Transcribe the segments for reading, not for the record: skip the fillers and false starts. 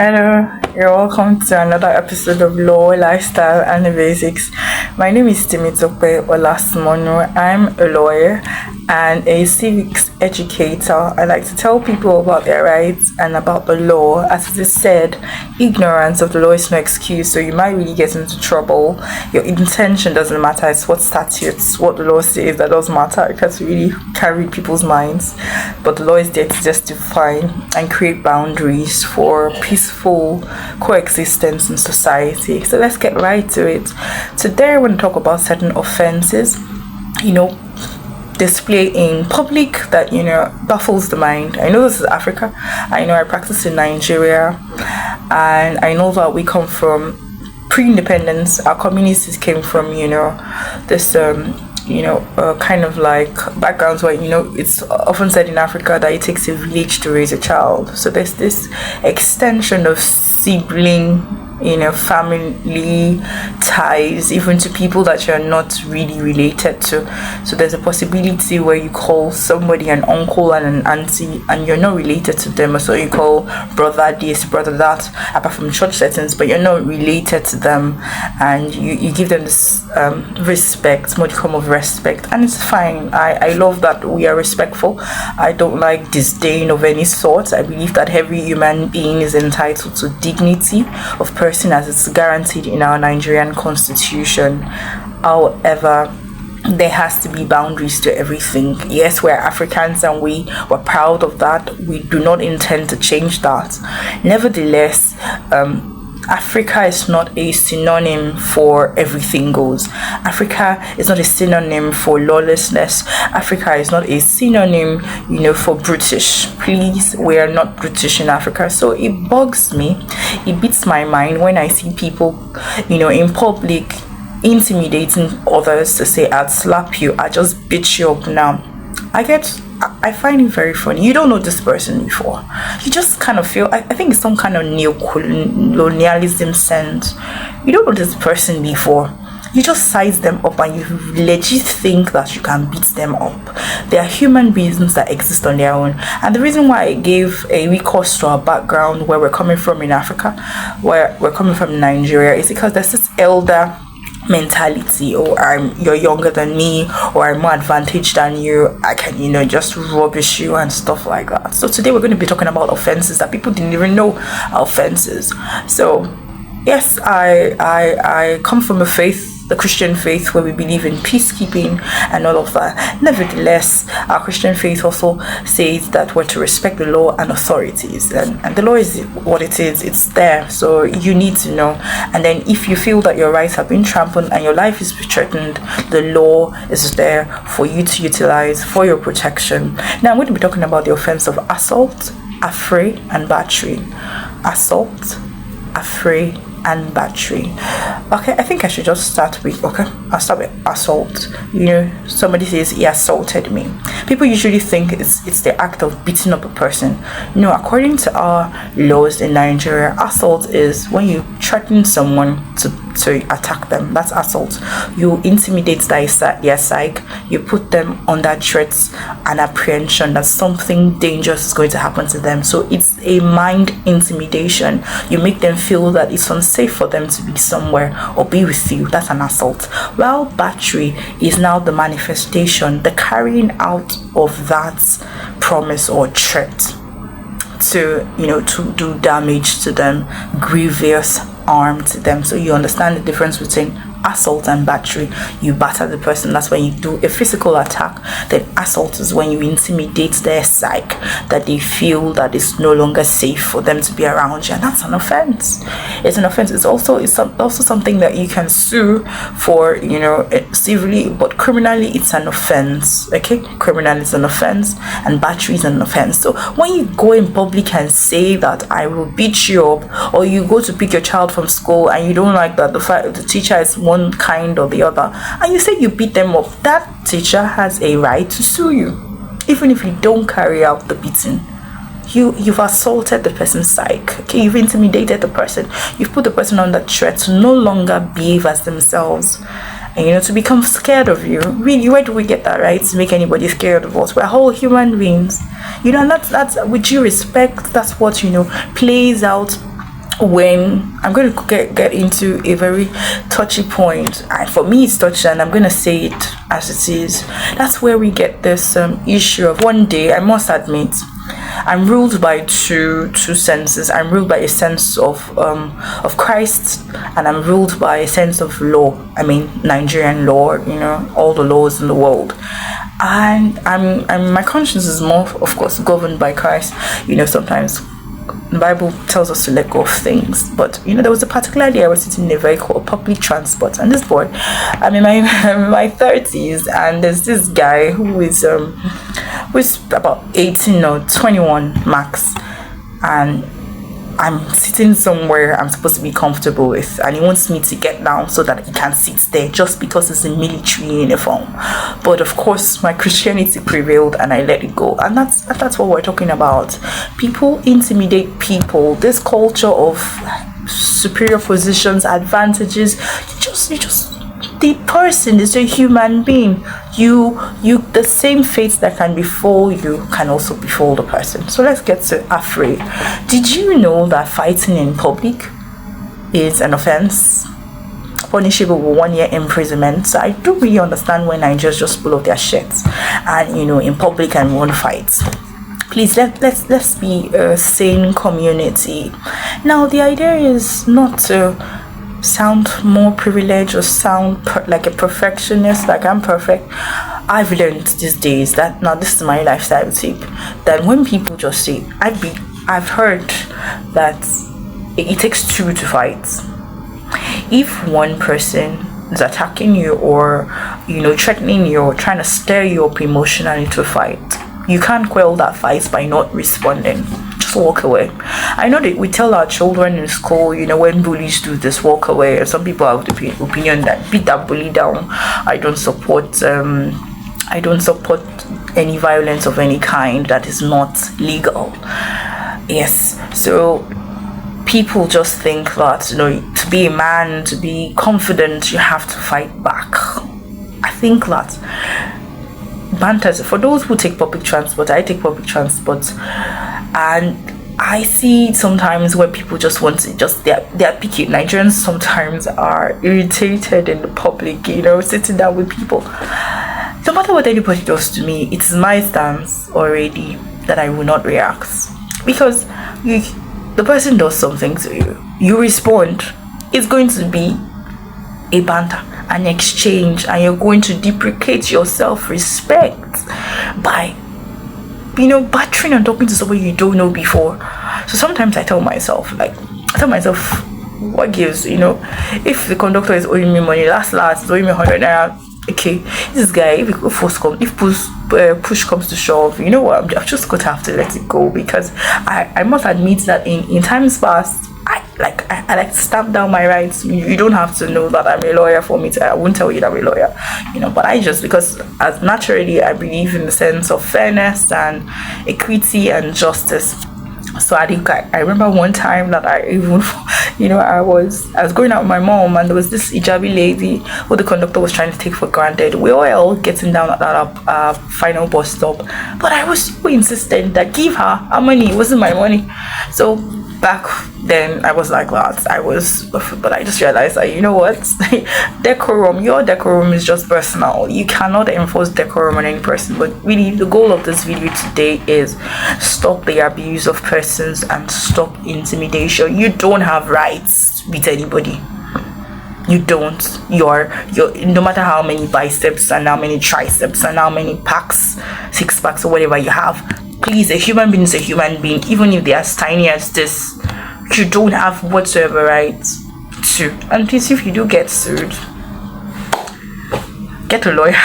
Hello, you're welcome to another episode of Law, Lifestyle and the Basics. My name is Timitope Olasmono. I'm a lawyer and a civics educator. I like to tell people about their rights and about the law. As it is said, ignorance of the law is no excuse, so you might really get into trouble. Your intention doesn't matter, it's what statutes, what the law says that does matter, because we really can read people's minds. But the law is there to just define and create boundaries for peaceful coexistence in society. So let's get right to it. Today I want to talk about certain offenses, display in public that baffles the mind. I know this is Africa. I know I practice in Nigeria, and I know that we come from pre-independence. Our communities came from this kind of like backgrounds where it's often said in Africa that it takes a village to raise a child. So there's this extension of sibling, family ties, even to people that you're not really related to. So there's a possibility where you call somebody an uncle and an auntie and you're not related to them, so you call brother this, brother that, apart from church settings, but you're not related to them, and you give them this respect, modicum of respect, and it's fine. I love that we are respectful. I don't like disdain of any sort. I believe that every human being is entitled to dignity of person as it's guaranteed in our Nigerian constitution. However, there has to be boundaries to everything. Yes, we're Africans and we're proud of that. We do not intend to change that. Nevertheless, Africa is not a synonym for everything goes. Africa is not a synonym for lawlessness. Africa is not a synonym, for British. Please, we are not British in Africa. So it bugs me. It beats my mind when I see people, in public intimidating others to say, I'd slap you, I just beat you up now. I find it very funny. You don't know this person before. You just kind of feel, I think it's some kind of neo-colonialism sense. You don't know this person before. You just size them up and you legit think that you can beat them up. They are human beings that exist on their own. And the reason why I gave a recourse to our background, where we're coming from in Africa, where we're coming from Nigeria, is because there's this elder mentality, or you're younger than me, or I'm more advantaged than you, I can just rubbish you and stuff like that. So today we're going to be talking about offenses that people didn't even know are offenses. So yes, I come from the Christian faith, where we believe in peacekeeping and all of that. Nevertheless, our Christian faith also says that we're to respect the law and authorities, and the law is what it is. It's there, so you need to know. And then if you feel that your rights have been trampled and your life is threatened, the law is there for you to utilize for your protection. Now I'm going to be talking about the offense of assault, affray, and battery. Assault, affray, and battery. Okay, I think I should just start with, I'll start with assault. Somebody says he assaulted me. People usually think it's the act of beating up a person. No, according to our laws in Nigeria, assault is when you threaten someone to attack them. That's assault. You intimidate their psyche. You put them under threats and apprehension that something dangerous is going to happen to them. So it's a mind intimidation. You make them feel that it's unsafe for them to be somewhere or be with you. That's an assault. Well, battery is now the manifestation, the carrying out of that promise or threat to do damage to them, grievous harm to them. So you understand the difference between assault and battery. You batter the person, that's when you do a physical attack. Then assault is when you intimidate their psyche, that they feel that it's no longer safe for them to be around you, and that's an offense. It's an offense. It's also something that you can sue for, civilly, but criminally it's an offense. Okay, criminal is an offense and battery is an offense. So when you go in public and say that I will beat you up, or you go to pick your child from school and you don't like that the teacher is one kind or the other, and you say you beat them up, that teacher has a right to sue you, even if you don't carry out the beating. You've assaulted the person's psyche. Okay, you've intimidated the person. You've put the person under threat to no longer behave as themselves, and to become scared of you. Really, where do we get that right to make anybody scared of us? We're whole human beings, and that's with due respect, that's what plays out when I'm going to get into a very touchy point, and for me it's touchy, and I'm going to say it as it is. That's where we get this issue of, one day, I must admit, I'm ruled by two senses. I'm ruled by a sense of Christ, and I'm ruled by a sense of law. I mean, Nigerian law, all the laws in the world. And my conscience is more, of course, governed by Christ. Sometimes the Bible tells us to let go of things, but there was a particular day I was sitting in a vehicle, public transport, and this boy, I'm in my 30s, and there's this guy who is about 18 or 21 max, and I'm sitting somewhere I'm supposed to be comfortable with, and he wants me to get down so that he can sit there just because it's a military uniform. But of course, my Christianity prevailed, and I let it go. And that's what we're talking about. People intimidate people. This culture of superior positions, advantages. You just the person is a human being. The same fate that can befall you can also befall the person. So let's get to Afraid. Did you know that fighting in public is an offense, punishable with 1 year imprisonment? So I don't really understand when Nigerians just pull off their shirts and in public and won't fight. Please, let's be a sane community. Now the idea is not to sound more privileged or sound like a perfectionist, like I'm perfect. I've learned these days that now this is my lifestyle tip, that when people just say, I've heard that it takes two to fight. If one person is attacking you or threatening you or trying to stir you up emotionally to fight, you can't quell that fight by not responding. Just walk away. I know that we tell our children in school, when bullies do this, walk away. And some people have the opinion that beat that bully down. I don't support any violence of any kind that is not legal. Yes. So people just think that to be a man, to be confident, you have to fight back. I think that banters, for those who take public transport, I take public transport, and I see sometimes where people just want to they're picky. Nigerians sometimes are irritated in the public, sitting down with people. No matter what anybody does to me, it's my stance already that I will not react, because the person does something to you, you respond, it's going to be a banter, an exchange, and you're going to deprecate your self-respect by battering and talking to somebody you don't know before. So sometimes I tell myself, what gives, if the conductor is owing me money, last is owing me 100 naira, okay, this guy, if push comes to shove, you know what, I'm just going to have to let it go, because I must admit that in times past, I like to stamp down my rights. You don't have to know that I'm a lawyer for me I won't tell you that I'm a lawyer, but I just, because as naturally I believe in the sense of fairness and equity and justice. So I think I remember one time that I even, I was going out with my mom, and there was this hijabi lady who the conductor was trying to take for granted. We were all getting down at that final bus stop, but I was so insistent that give her money. It wasn't my money. So back then I was like that. But I just realized that, decorum, your decorum is just personal. You cannot enforce decorum on any person. But really, the goal of this video today is stop the abuse of persons and stop intimidation. You don't have rights with anybody. You don't. You're no matter how many biceps and how many triceps and how many packs, 6 packs or whatever you have, please, a human being is a human being, even if they're as tiny as this. You don't have whatsoever right to. And please, if you do get sued, get a lawyer,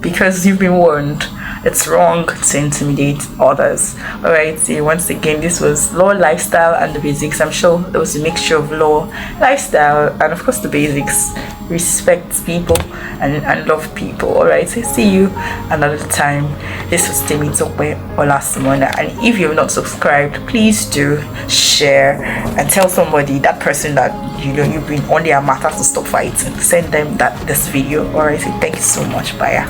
because you've been warned. It's wrong to intimidate others. Alright, so once again, this was Law, Lifestyle, and the Basics. I'm sure there was a mixture of law, lifestyle, and of course the basics. Respect people and love people. Alright, so see you another time. This was Temi Tokwe Olasimona, and if you've not subscribed, please do share and tell somebody, that person that you've been on their matter to stop fighting, send them this video. Alright, so thank you so much. Bye.